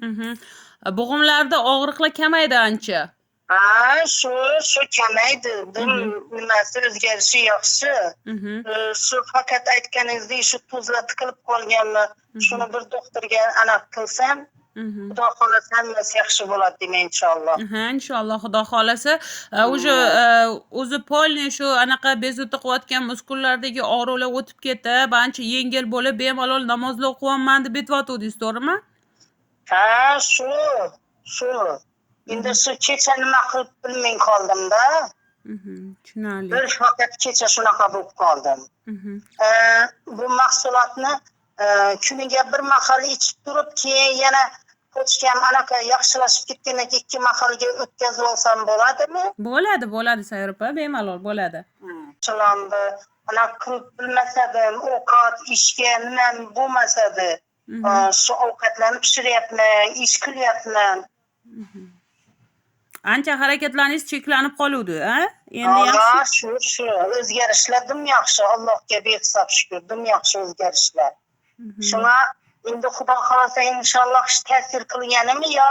Mhm. Bo'g'imlarda og'riqlar kamaydi ancha. Ha, shu kamaydi. Dil Mhm. nimasi o'zgarishi yaxshi. Mhm. Shu faqat aytganingizdek shu tuzla tiqilib qolganmi, shuni bir doktorga aniq qilsam, Mhm. Xudo xohlasa hammasi yaxshi bo'ladi deyman inshaalloh. Aha, inshaalloh Xudo xohlasa. O'sha o'zi polniy shu anaqa bezovta qilayotgan muskullardagi og'riqlar o'tib ketib, ancha yengil bo'lib, bemalol namozda o'qiyapman deb aytyaptidingiz, to'g'rimi? Ha, shu. Endi shu kecha nima qilib bilmay qoldim-da. Tushunarli. Bir faqat kecha shunaqa bo'lib qoldim. Bu mahsulotni kuniga bir mahal ichib turib, keyin yana pochkam anaqa yaxshilashib ketgandan keyin 2 mahalga o'tkazib olsam bo'ladimi? Bo'ladi, Sayyor opa, bemalol bo'ladi. Shilomni anaqa qilib bilmasadim, ovqat, ishga nima bo'lmasadi. Shu ovqatlarni pishiryapman, ish qilyapman. Ancha harakatlaringiz cheklanib qoluvdi, a? Endi Alloh yaxshi. shu o'zgarishlar dim yaxshi, Allohga behisob shukr, dim yaxshi o'zgarishlar. Shunga endi Xudo xolasa inshaalloh ta'sir qilganimi yo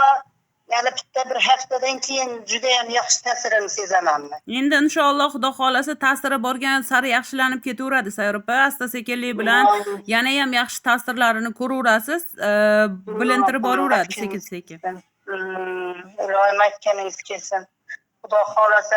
yana bitta bir haftadan keyin juda ham yaxshi ta'sirini sezamanmi? Endi inshaalloh Xudo xolasa ta'siri borgan sari yaxshilanib ketaveradi, Sayyor opa. Asta-sekinlik bilan yana ham yaxshi ta'sirlarini ko'raverasiz, bilintirib boraveradi sekin-sekin. Iloyim aytganingiz kelsin. Xudo xolasa